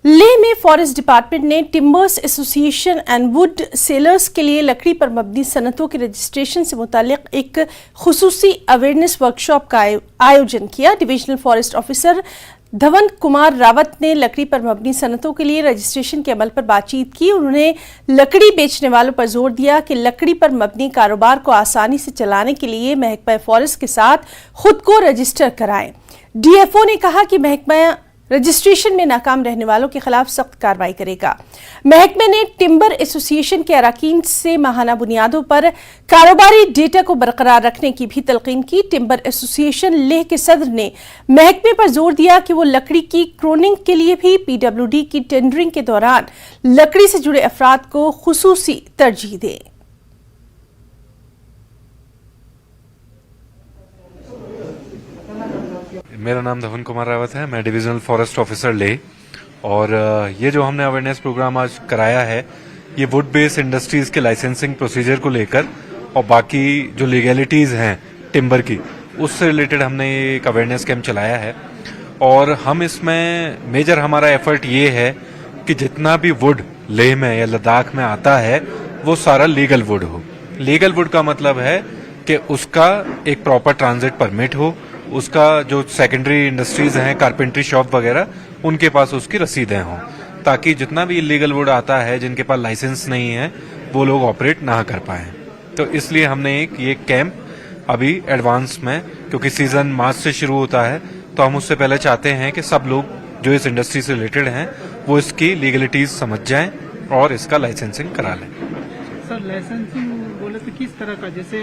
लेह में forest department ने timbers association and would sellers के लिए लकड़ी पर मबनी सनतों के रजिस्ट्रेशन से मुतालिक एक खुसूसी अवेयरनेस वर्कशॉप का आयोजन किया। Divisional forest officer Dhawan Kumar Rawat ने लकड़ी पर मबनी सनतों के लिए रजिस्ट्रेशन के अमल पर बातचीत की। उन्होंने लकड़ी बेचने वालों पर जोर दिया कि लकड़ी पर मबनी कारोबार को आसानी से चलाने के लिए महकमा फॉरेस्ट के साथ खुद को रजिस्टर कराएं। डीएफओ ने कहा कि महकमा रजिस्ट्रेशन में नाकाम रहने वालों के खिलाफ सख्त कार्रवाई करेगा। महकमे ने टिम्बर एसोसिएशन के अरकान से माहाना बुनियादों पर कारोबारी डेटा को बरकरार रखने की भी तलकीन की। टिम्बर एसोसिएशन लेह के सदर ने महकमे पर जोर दिया कि वो लकड़ी की क्रोनिंग के लिए भी पीडब्ल्यूडी की टेंडरिंग के दौरान लकड़ी से जुड़े अफराद को खुसूसी तरजीह दें। मेरा नाम धवन कुमार रावत है, मैं डिविजनल फॉरेस्ट ऑफिसर ले। और ये जो हमने अवेयरनेस प्रोग्राम आज कराया है ये वुड बेस्ड इंडस्ट्रीज के लाइसेंसिंग प्रोसीजर को लेकर और बाकी जो लीगैलिटीज हैं टिम्बर की उससे रिलेटेड हमने एक अवेयरनेस कैंप चलाया है। और हम इसमें मेजर हमारा एफर्ट ये है कि जितना भी वुड लेह में या लद्दाख में आता है वो सारा लीगल वुड हो। लीगल वुड का मतलब है कि उसका एक प्रॉपर ट्रांजिट परमिट हो, उसका जो सेकेंडरी इंडस्ट्रीज हैं कारपेंट्री शॉप वगैरह उनके पास उसकी रसीदें हों, ताकि जितना भी इलीगल वुड आता है जिनके पास लाइसेंस नहीं है वो लोग ऑपरेट ना कर पाएं। तो इसलिए हमने ये कैंप अभी एडवांस में, क्योंकि सीजन मार्च से शुरू होता है तो हम उससे पहले चाहते हैं कि सब लोग जो इस इंडस्ट्री से रिलेटेड हैं वो इसकी लीगलिटीज समझ जाएं और इसका लाइसेंसिंग करा लें। सर, लाइसेंसिंग बोले तो किस तरह का, जैसे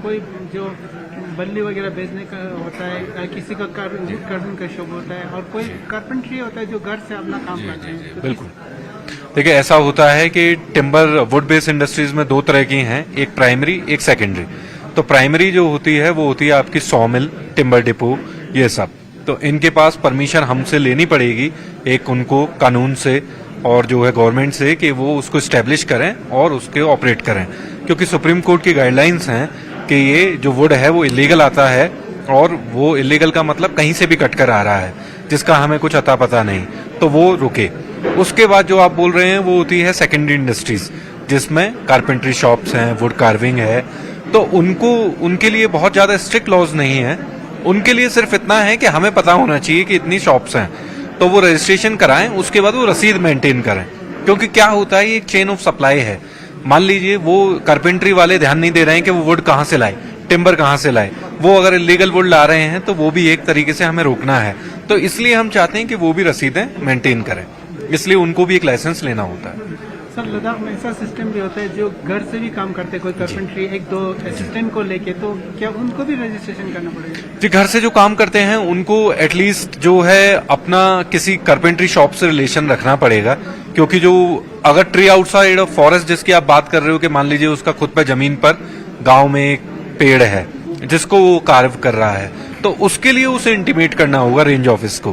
कोई जो बल्ली वगैरह बेचने का होता है, किसी का कार्बन का शॉप होता है और कोई कारपेंट्री होता है जो घर से अपना काम करते हैं। तो बिल्कुल, देखिए ऐसा होता है कि टिम्बर वुड बेस्ड इंडस्ट्रीज में दो तरह की हैं, एक प्राइमरी एक सेकेंडरी। तो प्राइमरी जो होती है वो होती है आपकी सॉ मिल, टिम्बर डिपो, ये सब। तो इनके पास परमिशन हमसे लेनी पड़ेगी, एक उनको कानून से और जो है गवर्नमेंट से, कि वो उसको स्टैब्लिश करें और उसके ऑपरेट करें, क्योंकि सुप्रीम कोर्ट की गाइडलाइंस हैं कि ये जो वुड है वो इलीगल आता है और वो इलीगल का मतलब कहीं से भी कट कर आ रहा है जिसका हमें कुछ अता पता नहीं, तो वो रुके। उसके बाद जो आप बोल रहे हैं वो होती है सेकेंडरी इंडस्ट्रीज, जिसमें कारपेंट्री शॉप्स हैं, वुड कार्विंग है। तो उनके लिए बहुत ज्यादा स्ट्रिक्ट लॉज नहीं है, उनके लिए सिर्फ इतना है कि हमें पता होना चाहिए कि इतनी शॉप्स हैं, तो वो रजिस्ट्रेशन कराएं, उसके बाद वो रसीद मेंटेन करें। क्योंकि क्या होता है, ये एक चेन ऑफ सप्लाई है। मान लीजिए वो कारपेंट्री वाले ध्यान नहीं दे रहे हैं कि वो वुड कहाँ से लाए, टिम्बर कहाँ से लाए, वो अगर इलीगल वुड ला रहे हैं तो वो भी एक तरीके से हमें रोकना है। तो इसलिए हम चाहते हैं कि वो भी रसीदें मेंटेन करें, इसलिए उनको भी एक लाइसेंस लेना होता है। सर, लद्दाख में ऐसा सिस्टम भी होता है जो घर से भी काम करते हैं, कोई कारपेंट्री एक दो असिस्टेंट को लेके, तो क्या उनको भी रजिस्ट्रेशन करना पड़ेगा? जी, घर से जो काम करते हैं उनको एटलीस्ट जो है अपना किसी कारपेंट्री शॉप से रिलेशन रखना पड़ेगा, क्योंकि जो अगर ट्री आउटसाइड ऑफ फॉरेस्ट जिसकी आप बात कर रहे हो कि मान लीजिए उसका खुद पे जमीन पर गांव में एक पेड़ है जिसको वो कार्व कर रहा है, तो उसके लिए उसे इंटीमेट करना होगा रेंज ऑफिस को।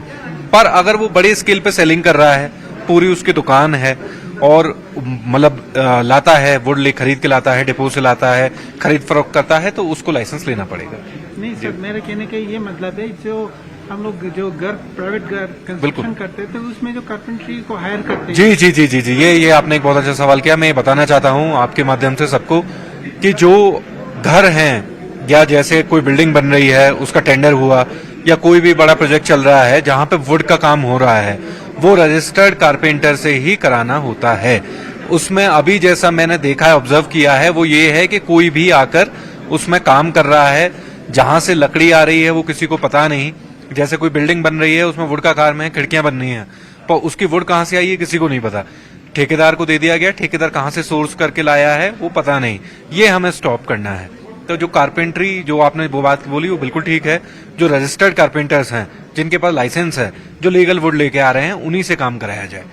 पर अगर वो बड़े स्केल पे सेलिंग कर रहा है, पूरी उसकी दुकान है और मतलब लाता है वुड ले खरीद के लाता है, डिपो से लाता है, खरीद फरोख्त करता है, तो उसको लाइसेंस लेना पड़ेगा। नहीं सर, मेरे कहने का ये मतलब है जो हम लोग जो घर प्राइवेट घर कंस्ट्रक्शन करते हैं तो उसमें जो कारपेंट्री को हायर करते हैं। जी जी जी जी जी, ये आपने एक बहुत अच्छा सवाल किया। मैं बताना चाहता हूँ आपके माध्यम से सबको कि जो घर हैं या जैसे कोई बिल्डिंग बन रही है उसका टेंडर हुआ या कोई भी बड़ा प्रोजेक्ट चल रहा है जहाँ पे वुड का काम हो रहा है, वो रजिस्टर्ड कारपेंटर से ही कराना होता है। उसमें अभी जैसा मैंने देखा है, ऑब्जर्व किया है, वो ये है कि कोई भी आकर उसमें काम कर रहा है, जहां से लकड़ी आ रही है वो किसी को पता नहीं। जैसे कोई बिल्डिंग बन रही है उसमें वुड का काम है, खिड़कियां बन रही हैं, पर उसकी वुड कहां से आई है किसी को नहीं पता। ठेकेदार को दे दिया गया, ठेकेदार कहां से सोर्स करके लाया है वो पता नहीं। ये हमें स्टॉप करना है। तो जो कारपेंट्री जो आपने वो बात बोली वो बिल्कुल ठीक है। जो रजिस्टर्ड कारपेंटर्स हैं जिनके पास लाइसेंस है, जो लीगल वुड लेके आ रहे हैं, उन्हीं से काम कराया जाए।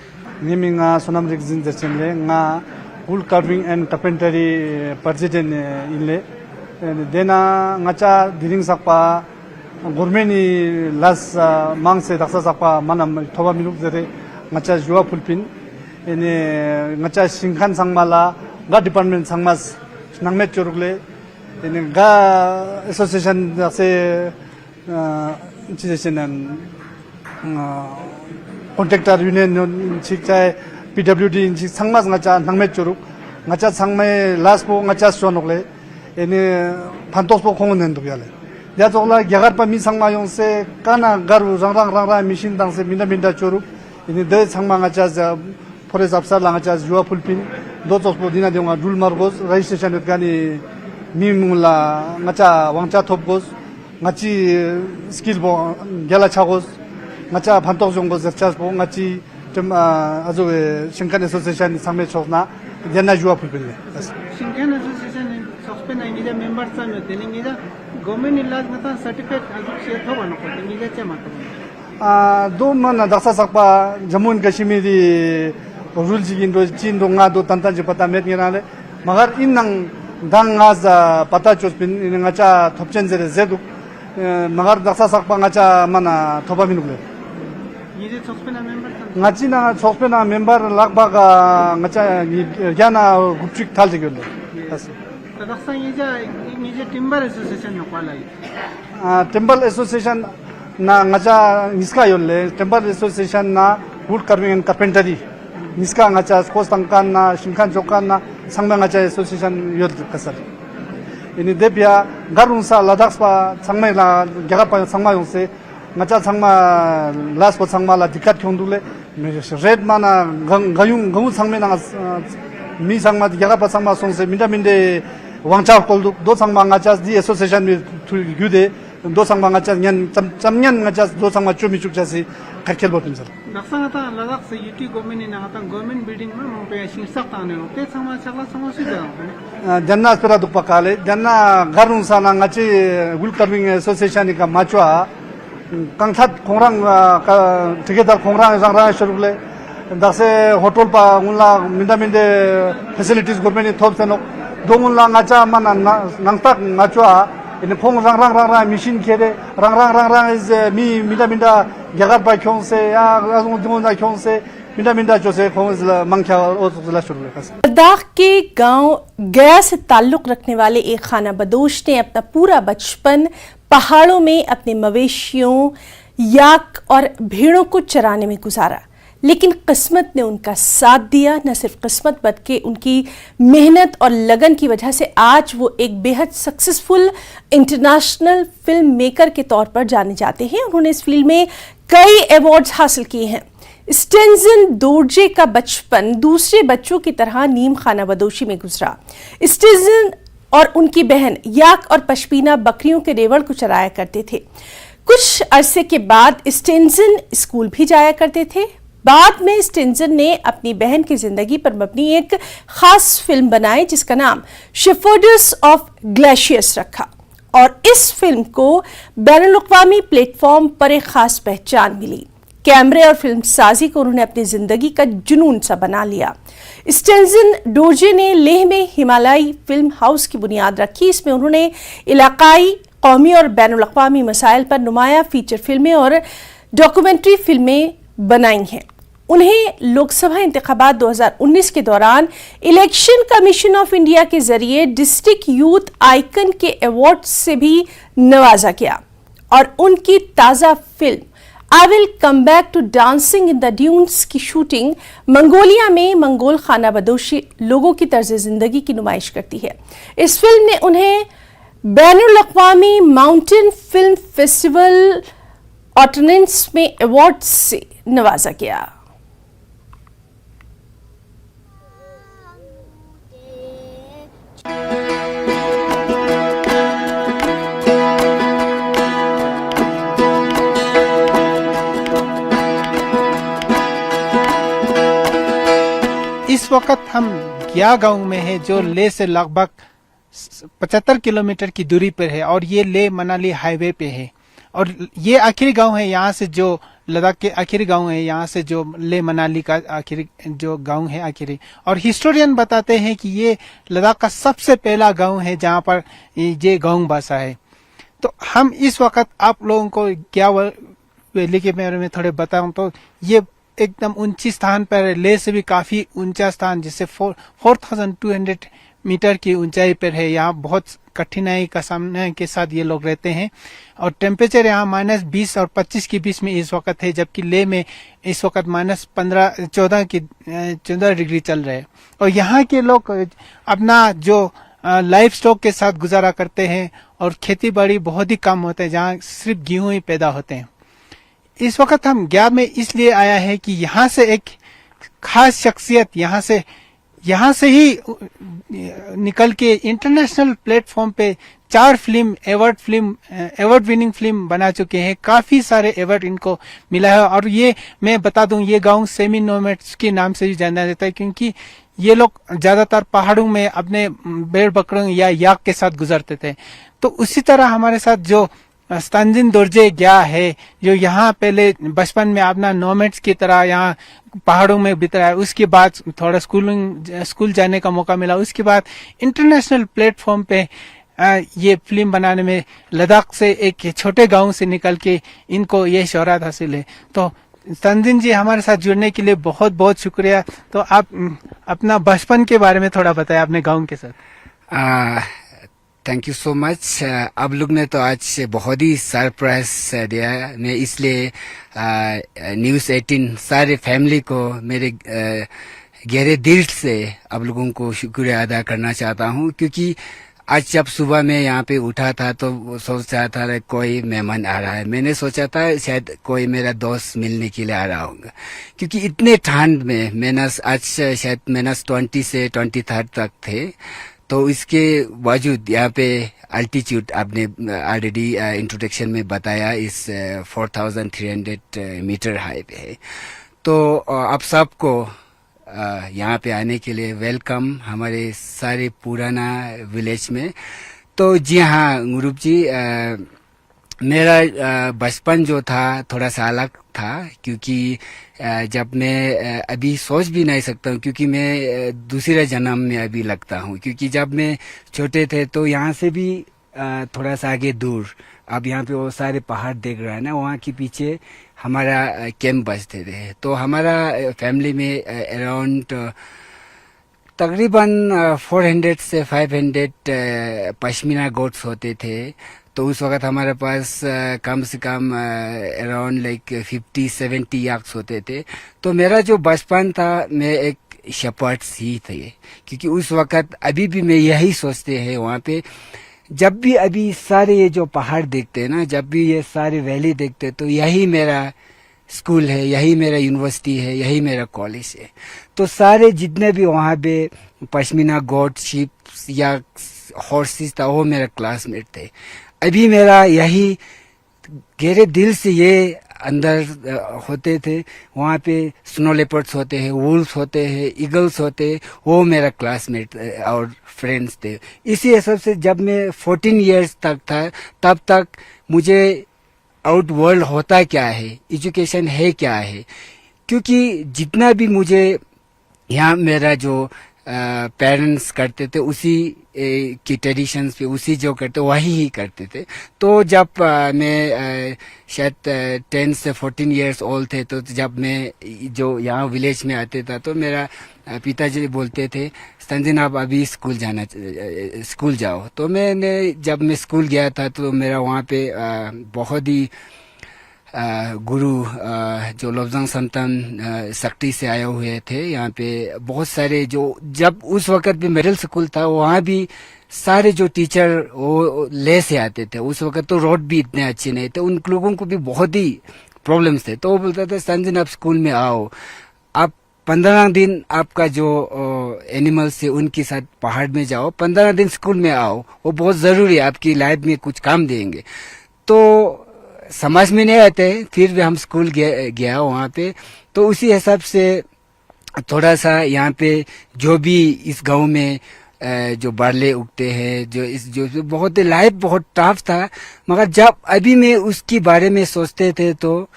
निमिंगा Sonam रिक्जिन जचनले nga wood carving and carpentry president inle dena ngacha diring sakpa gormeni las mangse daksa sakpa manam thoba miluk jere ngacha jua fulpin ene ngacha singkhan sangmala ga department sangmas nangme chorugle ene ga association dakse contractor union chik chai PWD chik sangmas ngacha nangme churuk ngacha sangme last po ngacha sonokle ene pantos po khongon nenduk yale ya jogla gyagar pa mi sangma yongse kana garu rang machine dang se minda churuk ene de sangma ngacha forest afsar la ngacha jua pulpin do jospo dina deonga dul margos registration gani mi mula ngacha wangcha thopgos ngachi skill bo gyala chagos ngacha pantos jonggo zerchas bo ngachi 좀 아주 신칸 애소시에이션 상매 쪽나 옛날 주와 불bil래. 신칸 애소시에이션 서스펜 아니자 멤버 사면 되는 게다 government इलाज में तो certificate अजून share हो बनो को निजे चे मत दो मन दक्सा सकपा जम्मू एंड कश्मीर रूल जिगिन दो चीन दो nga दो तंतन जे पता मेत निराले मगर इन नंग दंगा जा पता चोस्पिन इन ngacha थपचन जे जेदु मगर दक्सा सकपा ngacha मना थोबा मिनुले निजे suspend member ngachi na suspend member लगभग ngacha ज्ञाना गुप्चिक थाल जगले तदक्सा निजे टिम्बर एसोसिएशन यो क्वालाई टेम्पल एसोसिएशन ना ngacha niska yolle temple association ना wood carving and carpentry niska ngacha कोस्तंकान ना शिंखान जोकान ना 상명 ngacha association yor kasar ini debia garunsa ladakh pa 상명라 gyaga 상마 용세 ngacha 상마 las po 상마 la dikat kyondule red mana gayung gamu 상매나 mi 상마 gyaga pa 상마 송세 민다민데 왕차 콜도 도 상마 ngacha di association mi gyude 도 상마 ngacha 년 잠년 ngacha 도 상마 좀 이축자시 갈켈 버튼서 नक्साता Ladakh से UT government ने आता government building में मो पे शिंगसक ताने हो ते समा चला समस्या दे जन्ना स्पेरा दुपकाले जन्ना गारुन साना ngachi गुल कर्विंग एसोसिएशन का माचवा कंगथात खोंरांग का ठेकेदार खोंरांग सांगरा शरुले दासे होटल पा उनला मिंदा फैसिलिटीज गवर्नमेंट ने थोप सेनो दोमुला ngacha माना नंगताक माचवा इन फोंग रंग मशीन खेरे रंग इज मिंदा गगर बाय क्योंसे या आजू दोना क्योंसे मिंदा जोसे खोंस मंख्या ओसला शुरू लद्दाख के गांव गया से ताल्लुक रखने वाले एक खाना बदोश ने अपना पूरा बचपन पहाड़ों में अपने मवेशियों याक और भेड़ों को चराने में गुजारा, लेकिन किस्मत ने उनका साथ दिया। न सिर्फ किस्मत बल्कि उनकी मेहनत और लगन की वजह से आज वो एक बेहद सक्सेसफुल इंटरनेशनल फिल्म मेकर के तौर पर जाने जाते हैं। उन्होंने इस फील्ड में कई अवार्ड्स हासिल किए हैं। स्टेंजन डोरजे का बचपन दूसरे बच्चों की तरह नीम खाना बदोशी में गुजरा। स्टेंजन और उनकी बहन याक और पश्मीना बकरियों के रेवड़ को चराया करते थे। कुछ अरसे के बाद स्टेंजन स्कूल भी जाया करते थे। बाद में स्टेंजन ने अपनी बहन की जिंदगी पर मबनी एक खास फिल्म बनाई जिसका नाम शेफर्ड्स ऑफ ग्लेशियर्स रखा और इस फिल्म को बैनुल-अक़वामी प्लेटफॉर्म पर एक खास पहचान मिली। कैमरे और फिल्म साजी को उन्होंने अपनी जिंदगी का जुनून सा बना लिया। स्टेंजन डोरजे ने लेह में हिमालयी फिल्म हाउस की बुनियाद रखी। इसमें उन्होंने इलाकाई, कौमी और बैनुल-अक़वामी मसाइल पर नुमाया फीचर फिल्में और डॉक्यूमेंट्री फिल्में बनाई हैं। उन्हें लोकसभा इंतखाबात 2019 के दौरान इलेक्शन कमीशन ऑफ इंडिया के जरिए डिस्ट्रिक्ट यूथ आइकन के अवार्ड से भी नवाजा गया और उनकी ताज़ा film I will come back to dancing in the dunes की शूटिंग मंगोलिया में मंगोल खाना बदोशी लोगों की तर्ज जिंदगी की नुमाइश करती है। इस फिल्म ने उन्हें बैनुल-अक़वामी माउंटेन फिल्म फेस्टिवल ऑर्डिनेंस में अवार्ड से नवाजा गया। इस वक्त हम गया गांव में है जो लेह से लगभग 75 किलोमीटर की दूरी पर है और ये लेह मनाली हाईवे पे है और ये आखिरी गांव है। यहाँ से जो लद्दाख के आखिरी गांव है, यहाँ से जो लेह मनाली का आखिरी जो गांव है आखिरी, और हिस्टोरियन बताते हैं कि ये लद्दाख का सबसे पहला गांव है जहाँ पर ये गांव बसा है। तो हम इस वक्त आप लोगों को गया वैली के बारे में थोड़े बताऊं तो ये एकदम ऊंची स्थान पर है, लेह से भी काफी ऊंचा स्थान जिससे 4200 मीटर की ऊंचाई पर है। यहाँ बहुत कठिनाई का सामने के साथ ये लोग रहते हैं और टेम्परेचर यहाँ -20 और 25 के बीच में इस वक्त है, जबकि लेह में इस वक्त -14 डिग्री चल रहे हैं। और यहाँ के लोग अपना जो लाइफ स्टॉक के साथ गुजारा करते हैं और खेती बाड़ी बहुत ही कम होते हैं, जहाँ सिर्फ गेहूं ही पैदा होते हैं। इस वक्त हम गया में इसलिए आया है कि यहाँ से एक खास शख्सियत यहाँ से ही निकल के इंटरनेशनल प्लेटफॉर्म पे 4 अवार्ड विनिंग फिल्म बना चुके हैं। काफी सारे अवार्ड इनको मिला है। और ये मैं बता दूं, ये गांव सेमी नोमैड्स के नाम से भी जाना जाता है, क्योंकि ये लोग ज्यादातर पहाड़ों में अपने भेड़ बकरों या याक के साथ गुजरते थे। तो उसी तरह हमारे साथ जो तंजिन दोरजे गया है, जो यहाँ पहले बचपन में अपना नोमैड्स की तरह यहाँ पहाड़ों में बिताया, उसके बाद थोड़ा स्कूल जाने का मौका मिला, उसके बाद इंटरनेशनल प्लेटफॉर्म पे ये फिल्म बनाने में लद्दाख से एक छोटे गांव से निकल के इनको ये शोहरत हासिल है। तो तंजिन जी, हमारे साथ जुड़ने के लिए बहुत बहुत शुक्रिया। तो आप अपना बचपन के बारे में थोड़ा बताएं अपने गांव के साथ। Thank you so much. आप लोग ने तो आज बहुत ही सरप्राइज दिया है। मैं इसलिए न्यूज़ 18 सारे फैमिली को मेरे गहरे दिल से आप लोगों को शुक्रिया अदा करना चाहता हूँ, क्योंकि आज जब सुबह में यहाँ पे उठा था तो सोच रहा था कोई मेहमान आ रहा है। मैंने सोचा था शायद कोई मेरा दोस्त मिलने के लिए आ रहा होगा, क्योंकि इतने ठंड में आज शायद -20 से 23 तक थे। तो इसके बावजूद यहाँ पे अल्टीट्यूड आपने ऑलरेडी इंट्रोडक्शन में बताया, इस 4300 मीटर हाई पे है। तो आप सबको यहाँ पे आने के लिए वेलकम हमारे सारे पुराना विलेज में। तो जी हाँ गुरुप जी, मेरा बचपन जो था थोड़ा सा अलग था, क्योंकि जब मैं अभी सोच भी नहीं सकता हूँ, क्योंकि मैं दूसरे जन्म में अभी लगता हूँ। क्योंकि जब मैं छोटे थे तो यहाँ से भी थोड़ा सा आगे दूर, अब यहाँ पे वो सारे पहाड़ देख रहा है ना, वहाँ के पीछे हमारा कैंप बसते थे। तो हमारा फैमिली में अराउंड तकरीबन 400 से 500 पश्मीना गोट्स होते थे। तो उस वक्त हमारे पास कम से कम अराउंड लाइक 50-70 याक्स होते थे। तो मेरा जो बचपन था, मैं एक शेपर्ड्स ही थे, क्योंकि उस वक्त अभी भी मैं यही सोचते हैं वहाँ पे, जब भी अभी सारे ये जो पहाड़ देखते हैं ना, जब भी ये सारे वैली देखते हैं, तो यही मेरा स्कूल है, यही मेरा यूनिवर्सिटी है, यही मेरा कॉलेज है। तो सारे जितने भी वहाँ पे पश्मीना गोट, शिप या हॉर्सेस था, वो मेरा क्लासमेट थे। अभी मेरा यही गहरे दिल से ये अंदर होते थे। वहाँ पे स्नो लेपर्ड्स होते हैं, वुल्फ्स होते हैं, ईगल्स होते हैं, वो मेरा क्लासमेट और फ्रेंड्स थे। इसी हिसाब से जब मैं 14 इयर्स तक था, तब तक मुझे आउट वर्ल्ड होता क्या है, एजुकेशन है क्या है, क्योंकि जितना भी मुझे यहाँ मेरा जो पेरेंट्स करते थे उसी की ट्रेडिशंस पे, उसी जो करते वही ही करते थे। तो जब मैं शायद 10 से 14 इयर्स ओल्ड थे, तो जब मैं जो यहाँ विलेज में आते था, तो मेरा पिताजी बोलते थे, संजन आप अभी स्कूल जाओ। तो जब मैं स्कूल गया था, तो मेरा वहाँ पे बहुत ही गुरु जो लोब्जांग संतान शक्ति से आए हुए थे। यहाँ पे बहुत सारे जो, जब उस वक्त भी मिडिल स्कूल था, वहाँ भी सारे जो टीचर वो ले से आते थे। उस वक्त तो रोड भी इतने अच्छे नहीं थे, उन लोगों को भी बहुत ही प्रॉब्लम्स थे। तो वो बोलता था, संजन आप स्कूल में आओ, आप 15 दिन आपका जो एनिमल्स है उनके साथ पहाड़ में जाओ, 15 दिन स्कूल में आओ, वो बहुत जरूरी है, आपकी लाइफ में कुछ काम देंगे। तो समझ में नहीं आते, फिर भी हम स्कूल गया वहाँ पे। तो उसी हिसाब से थोड़ा सा यहाँ पे जो भी इस गांव में जो बारले उगते हैं, जो बहुत लाइफ बहुत टफ था, मगर जब अभी मैं उसके बारे में सोचते थे तो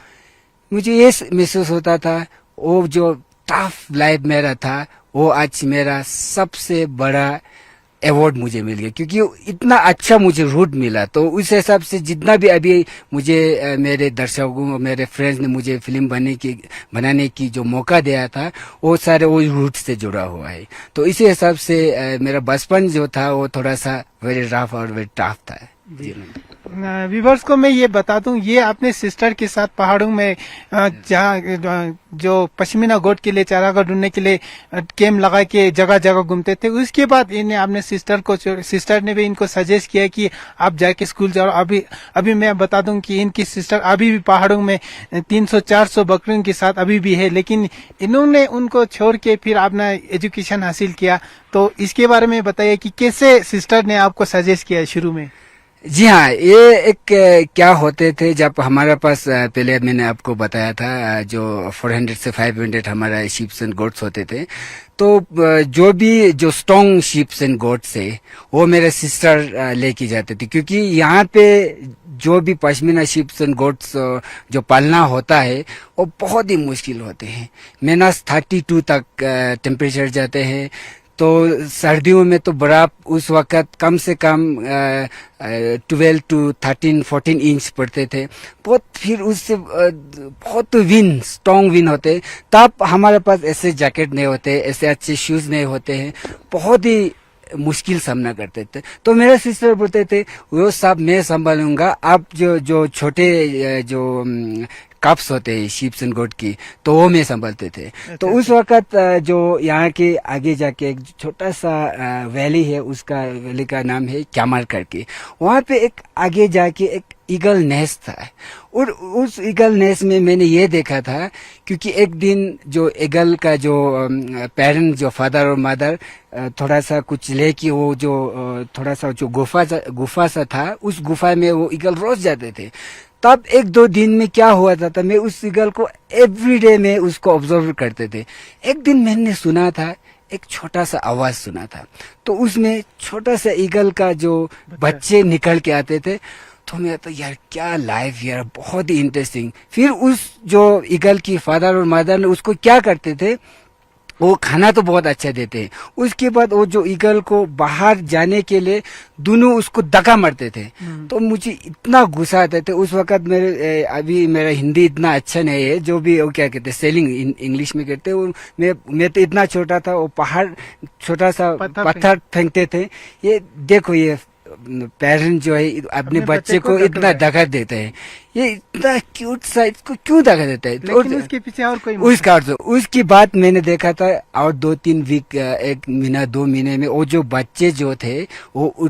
मुझे ये महसूस होता था, वो जो टफ लाइफ मेरा था, वो आज मेरा सबसे बड़ा अवार्ड मुझे मिल गया, क्योंकि इतना अच्छा मुझे रूट मिला। तो उस हिसाब से जितना भी अभी मुझे मेरे दर्शकों, मेरे फ्रेंड्स ने मुझे फिल्म बनाने की जो मौका दिया था, वो सारे वो रूट से जुड़ा हुआ है। तो इसी हिसाब से मेरा बचपन जो था वो थोड़ा सा वेरी रफ और वेरी टफ था। व्यूवर्स को मैं ये बता दूं, ये अपने सिस्टर के साथ पहाड़ों में जहाँ जो पश्मीना गोट के लिए चारागाह ढूंढने के लिए कैंप लगा के जगह जगह घूमते थे। उसके बाद इन्हें अपने सिस्टर ने भी इनको सजेस्ट किया कि आप जाके स्कूल जाओ। अभी मैं बता दूं कि इनकी सिस्टर अभी भी पहाड़ों में 300-400 बकरियों के साथ अभी भी है, लेकिन इन्होंने उनको छोड़ के फिर अपना एजुकेशन हासिल किया। तो इसके बारे में बताइए कि कैसे सिस्टर ने आपको सजेस्ट किया शुरू में। जी हाँ, ये एक क्या होते थे, जब हमारे पास पहले मैंने आपको बताया था जो 400 से 500 हमारा शीप्स एंड गोट्स होते थे। तो जो स्ट्रॉन्ग शीप्स एंड गोट्स है वो मेरे सिस्टर लेके जाते थे, क्योंकि यहाँ पे जो भी पश्मीना शीप्स एंड गोट्स जो पालना होता है वो बहुत ही मुश्किल होते हैं। -32 तक टेम्परेचर जाते हैं। तो सर्दियों में तो बर्फ उस वक्त कम से कम 12 to 13-14 इंच पड़ते थे। फिर उससे बहुत स्ट्रॉन्ग विंड होते, तब हमारे पास ऐसे जैकेट नहीं होते, ऐसे अच्छे शूज नहीं होते हैं, बहुत ही मुश्किल सामना करते थे। तो मेरे सिस्टर बोलते थे वो सब मैं संभालूंगा, आप जो छोटे जो कप्स होते हैं शीप्स एंड गोट की, तो वो मैं संभालते थे। तो उस वक्त जो यहाँ के आगे जाके एक छोटा सा वैली है, उसका वैली का नाम है क्यामर करके। वहाँ पे एक आगे जाके एक ईगल नेस्ट था, और उस ईगल नेस्ट में मैंने ये देखा था, क्योंकि एक दिन जो ईगल का जो पेरेंट, जो फादर और मदर थोड़ा सा कुछ लेके वो जो थोड़ा सा जो गुफा सा था, उस गुफा में वो ईगल रोज जाते थे। तब 1-2 दिन में क्या हुआ था, मैं उस ईगल को एवरीडे में उसको ऑब्जर्व करते थे। एक दिन मैंने सुना था, एक छोटा सा आवाज सुना था, तो उसमें छोटा सा ईगल का जो बच्चे निकल के आते थे। तो मैं तो यार क्या लाइफ यार, बहुत ही इंटरेस्टिंग। फिर उस जो ईगल की फादर और मदर ने उसको क्या करते थे, वो खाना तो बहुत अच्छा देते हैं। उसके बाद वो जो ईगल को बाहर जाने के लिए दोनों उसको धक्का मारते थे। तो मुझे इतना गुस्सा आता था उस वक्त। अभी मेरा हिंदी इतना अच्छा नहीं है, जो भी वो क्या कहते हैं सेलिंग इंग्लिश में कहते हैं। मैं तो इतना छोटा था, वो पहाड़ छोटा सा पत्थर फेंकते थे। ये देखो, ये पेरेंट जो है अपने बच्चे को इतना धक्का देते हैं, ये इतना क्यूट सा, इसको क्यों धक्का देता है? लेकिन उसके पीछे और कोई उसकी बात मैंने देखा था, और 2-3 वीक, 1 महीना 2 महीने में वो जो बच्चे जो थे वो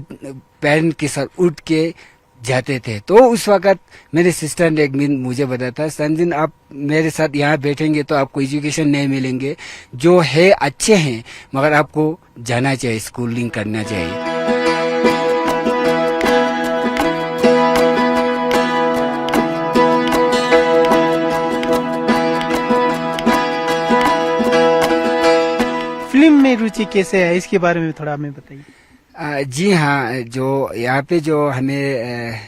पेरेंट के साथ उठ के जाते थे। तो उस वक्त मेरे सिस्टर ने एक दिन मुझे बताया था, संजिन आप मेरे साथ यहाँ बैठेंगे तो आपको एजुकेशन नहीं मिलेंगे, जो है अच्छे हैं, मगर आपको जाना चाहिए, स्कूलिंग करना चाहिए। फिल्म में रुचि कैसे है, इसके बारे में थोड़ा हमें बताइए। जी हाँ, जो यहाँ पे जो हमें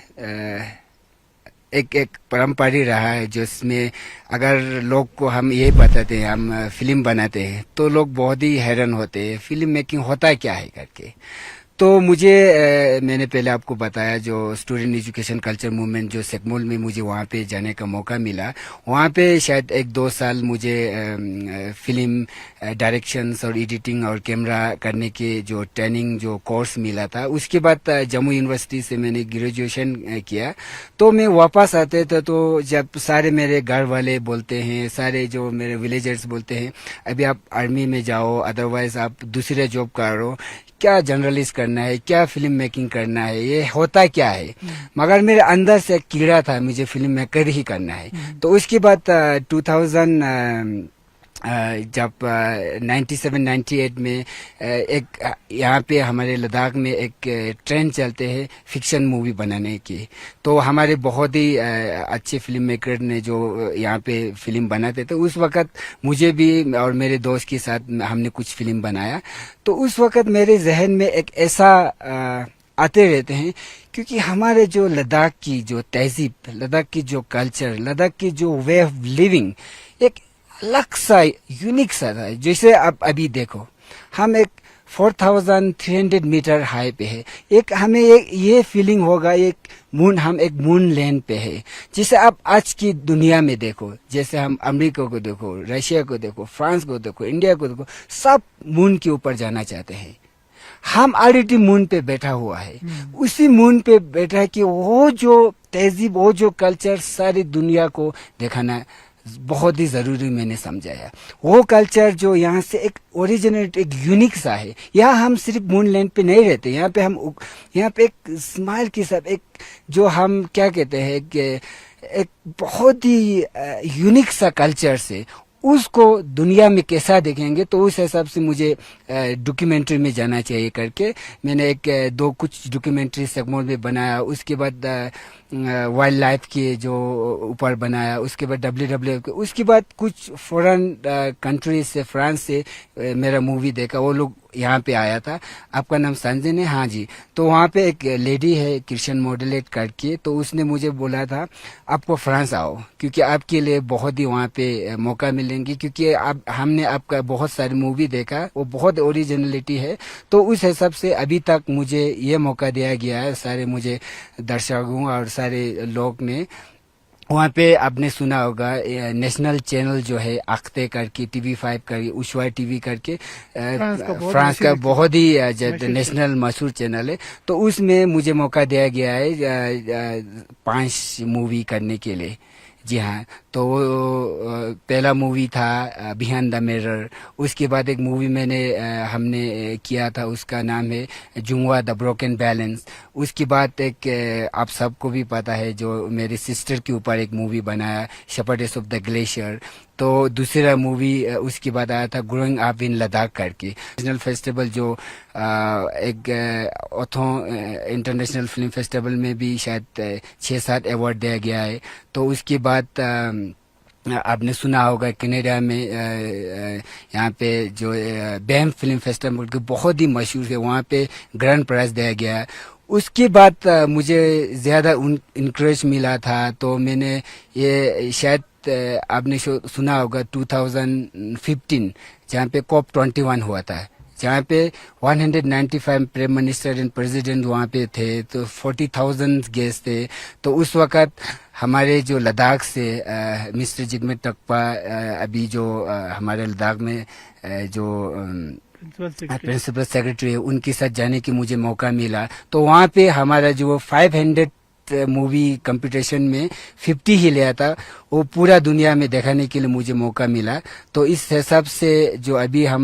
एक परंपरा रहा है, जिसमें अगर लोग को हम ये बताते हैं हम फिल्म बनाते हैं, तो लोग बहुत ही हैरान होते हैं फिल्म मेकिंग होता क्या है करके। तो मुझे मैंने पहले आपको बताया जो स्टूडेंट एजुकेशन कल्चर मूवमेंट जो सेकमोल में मुझे वहाँ पे जाने का मौका मिला, वहाँ पे शायद 1-2 साल मुझे फिल्म डायरेक्शंस और एडिटिंग और कैमरा करने के जो ट्रेनिंग जो कोर्स मिला था। उसके बाद जम्मू यूनिवर्सिटी से मैंने ग्रेजुएशन किया। तो मैं वापस आते थे, तो जब सारे मेरे घर वाले बोलते हैं, सारे जो मेरे विलेजर्स बोलते हैं, अभी आप आर्मी में जाओ, अदरवाइज आप दूसरे जॉब करो, क्या जर्नलिस्ट करना है, क्या फिल्म मेकिंग करना है, ये होता क्या है। मगर मेरे अंदर से एक कीड़ा था, मुझे फिल्म मेकर ही करना है। तो उसके बाद 2000 जब 97-98 में एक यहाँ पे हमारे लद्दाख में एक ट्रेंड चलते हैं फिक्शन मूवी बनाने की। तो हमारे बहुत ही अच्छे फिल्म मेकर ने जो यहाँ पे फिल्म बनाते थे, उस वक्त मुझे भी और मेरे दोस्त के साथ हमने कुछ फिल्म बनाया। तो उस वक्त मेरे जहन में एक ऐसा आते रहते हैं, क्योंकि हमारे जो लद्दाख की जो तहजीब, लद्दाख की जो कल्चर, लद्दाख की जो वे ऑफ लिविंग एक अलग सा यूनिक सा था। जैसे आप अभी देखो, हम एक 4,300 मीटर हाई पे है। एक हमें ये फीलिंग होगा हम एक मून लैंड पे है। जिसे आप आज की दुनिया में देखो, जैसे हम अमेरिका को देखो, रशिया को देखो, फ्रांस को देखो, इंडिया को देखो, सब मून के ऊपर जाना चाहते हैं। हम ऑलरेडी मून पे बैठा हुआ है, उसी मून पे बैठा है कि वो जो तहजीब, वो जो कल्चर सारी दुनिया को दिखाना बहुत ही जरूरी मैंने समझाया। वो कल्चर जो यहाँ से एक ओरिजिनेट, एक यूनिक सा है। यहाँ हम सिर्फ मून लैंड पे नहीं रहते, यहाँ पे एक स्माइल के साथ, एक जो हम क्या कहते हैं कि एक बहुत ही यूनिक सा कल्चर से उसको दुनिया में कैसा देखेंगे, तो उस हिसाब से मुझे डॉक्यूमेंट्री में जाना चाहिए करके मैंने कुछ डॉक्यूमेंट्री सेगमेंट में बनाया। उसके बाद वाइल्ड लाइफ के जो ऊपर बनाया, उसके बाद WWF के, उसके बाद कुछ फॉरेन कंट्री से, फ्रांस से मेरा मूवी देखा। वो लोग यहाँ पे आया था। आपका नाम संजय है? हाँ जी। तो वहाँ पे एक लेडी है क्रिश्चियन मॉडलेट करके, तो उसने मुझे बोला था आपको फ्रांस आओ, क्योंकि आपके लिए बहुत ही वहाँ पे मौका मिलेंगे, क्योंकि हमने आपका बहुत सारी मूवी देखा, वो बहुत ओरिजिनलिटी है। तो उस हिसाब से अभी तक मुझे ये मौका दिया गया है, सारे मुझे दर्शकों और सारे लोग ने। वहाँ पे आपने सुना होगा नेशनल चैनल जो है अख्ते करके, TV5 करके, उशवा TV करके, फ्रांस का बहुत ही नेशनल मशहूर चैनल है। तो उसमें मुझे मौका दिया गया है 5 मूवी करने के लिए। जी हाँ। तो पहला मूवी था बिहाइंड द मिरर। उसके बाद एक मूवी हमने किया था, उसका नाम है जुंगवा द ब्रोकन बैलेंस। उसके बाद एक आप सबको भी पता है जो मेरी सिस्टर के ऊपर एक मूवी बनाया, शेपर्ड्स ऑफ द ग्लेशियर। तो दूसरा मूवी उसके बाद आया था ग्रोइंग अप इन लद्दाख करके। नेशनल फेस्टिवल जो एक ओथो इंटरनेशनल फिल्म फेस्टिवल में भी शायद 6-7 अवार्ड दिया गया है। तो उसके बाद आपने सुना होगा कनाडा में यहाँ पे जो बैंफ फिल्म फेस्टिवल के बहुत ही मशहूर है, वहाँ पे ग्रैंड प्राइज दिया गया है। उसके बाद मुझे ज्यादा इंकरेज मिला था, तो मैंने ये शायद आपने सुना होगा 2015 जहाँ पे COP21 हुआ था, जहाँ पे 195 प्राइम मिनिस्टर एंड प्रेसिडेंट वहाँ पे थे, तो 40,000 गेस्ट थे। तो उस वक्त हमारे जो लद्दाख से मिस्टर जिगमेट टकपा अभी जो हमारे लद्दाख में जो प्रिंसिपल सेक्रेटरी है, उनके साथ जाने की मुझे मौका मिला। तो वहाँ पे हमारा जो 500 मूवी कंपटीशन में 50 ही लिया था, वो पूरा दुनिया में दिखाने के लिए मुझे मौका मिला। तो इस हिसाब से जो अभी हम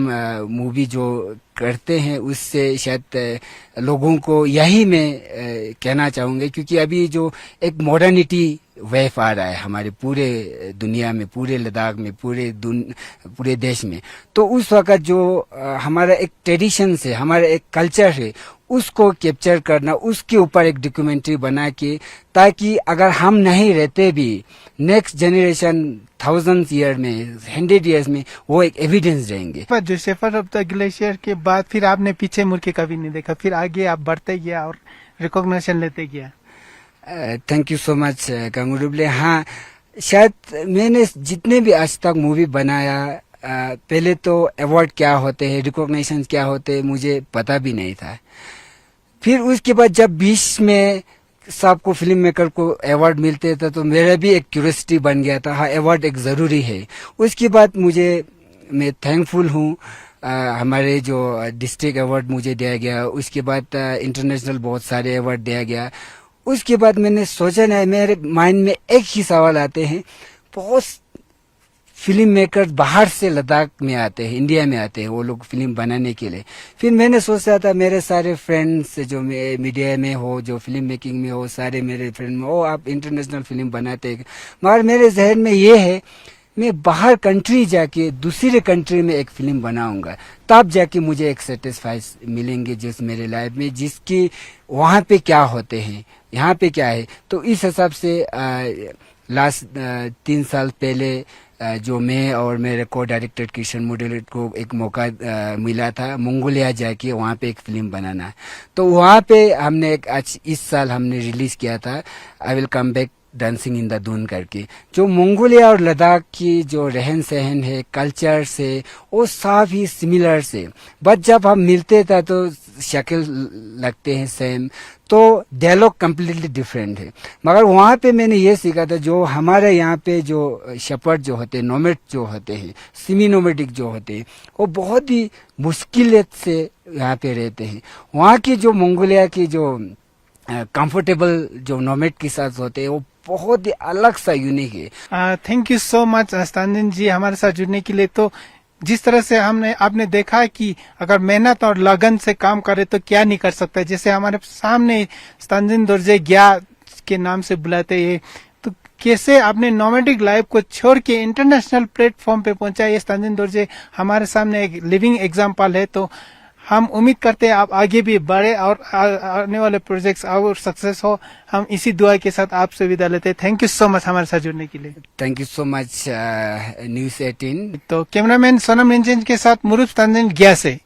मूवी जो करते हैं, उससे शायद लोगों को यही मैं कहना चाहूंगा, क्योंकि अभी जो एक मॉडर्निटी वेव आ रहा है हमारे पूरे दुनिया में, पूरे लद्दाख में, पूरे देश में। तो उस वक्त जो हमारा एक ट्रेडिशन है, हमारा एक कल्चर है, उसको कैप्चर करना, उसके ऊपर एक डॉक्यूमेंट्री बना के, ताकि अगर हम नहीं रहते भी नेक्स्ट जनरेशन 1000 ईयर में, 100 ईयर्स में वो एक एविडेंस रहेंगे। पर जो शेपर्ड ऑफ द ग्लेशियर के बाद फिर आपने पीछे मुड़ के कभी नहीं देखा, फिर आगे आप बढ़ते गया और रिकॉग्निशन लेते गया। थैंक यू सो मच कंगुडुबले। हाँ, शायद मैंने जितने भी आज तक मूवी बनाया, पहले तो अवार्ड क्या होते हैं, रिकॉग्निशन क्या होते हैं, मुझे पता भी नहीं था। फिर उसके बाद जब 20 में सबको फिल्म मेकर को अवार्ड मिलते थे, तो मेरा भी एक क्यूरियोसिटी बन गया था, हाँ अवार्ड एक जरूरी है। उसके बाद मैं थैंकफुल हूँ, हमारे जो डिस्ट्रिक्ट अवार्ड मुझे दिया गया, उसके बाद इंटरनेशनल बहुत सारे अवार्ड दिया गया। उसके बाद मैंने सोचा नहीं, मेरे माइंड में एक ही सवाल आते हैं, बहुत फिल्म मेकर बाहर से लद्दाख में आते हैं, इंडिया में आते हैं, वो लोग फिल्म बनाने के लिए। फिर मैंने सोचा था मेरे सारे फ्रेंड्स जो मीडिया में हो, जो फिल्म मेकिंग में हो, सारे मेरे फ्रेंड में, आप इंटरनेशनल फिल्म बनाते हैं, मगर मेरे जहन में ये है मैं बाहर कंट्री जाके दूसरे कंट्री में एक फिल्म बनाऊंगा, तब जाके मुझे एक सेटिस्फाई मिलेंगे जिस मेरे लाइफ में, जिसकी वहाँ पे क्या होते हैं, यहाँ पे क्या है। तो इस हिसाब से लास्ट 3 साल पहले जो मैं और मेरे को डायरेक्टर किशन मोडेलेट को एक मौका मिला था मंगोलिया जाके वहाँ पे एक फिल्म बनाना। तो वहाँ पे हमने इस साल हमने रिलीज किया था आई will come back dancing in the Doon करके। जो मंगोलिया और लद्दाख की जो रहन सहन है, कल्चर से, वो काफी सिमिलर से, बट जब हम मिलते थे तो शक्ल लगते हैं सेम, तो डायलॉग कम्प्लीटली डिफरेंट है। मगर वहाँ पे मैंने ये सीखा था, जो हमारे यहाँ पे जो शेपर्ड जो होते हैं, नोमेड जो होते हैं, सेमी नोमेडिक जो होते हैं, वो बहुत ही मुश्किलियत से यहाँ पे रहते हैं। वहाँ की जो मंगोलिया की जो कंफर्टेबल जो नोमेड के साथ होते हैं, वो बहुत ही अलग सा यूनिक है। थैंक यू सो मच स्तांजन जी हमारे साथ जुड़ने के लिए। तो जिस तरह से आपने देखा है कि अगर मेहनत और लगन से काम करे तो क्या नहीं कर सकता। जैसे हमारे सामने स्तांजन दोरजे ग्या के नाम से बुलाते हैं, तो कैसे आपने नोमेडिक लाइफ को छोड़ के इंटरनेशनल प्लेटफॉर्म पे पहुंचा, ये स्तांजन दोरजे हमारे सामने एक लिविंग एग्जाम्पल है। तो हम उम्मीद करते हैं आप आगे भी बढ़े और आने वाले प्रोजेक्ट्स और सक्सेस हो। हम इसी दुआ के साथ आपसे विदा लेते हैं। थैंक यू सो मच हमारे साथ जुड़ने के लिए। Thank you so much news 18। तो कैमरामैन सोनम रंजन के साथ मुरुप स्तांजन ग्या से।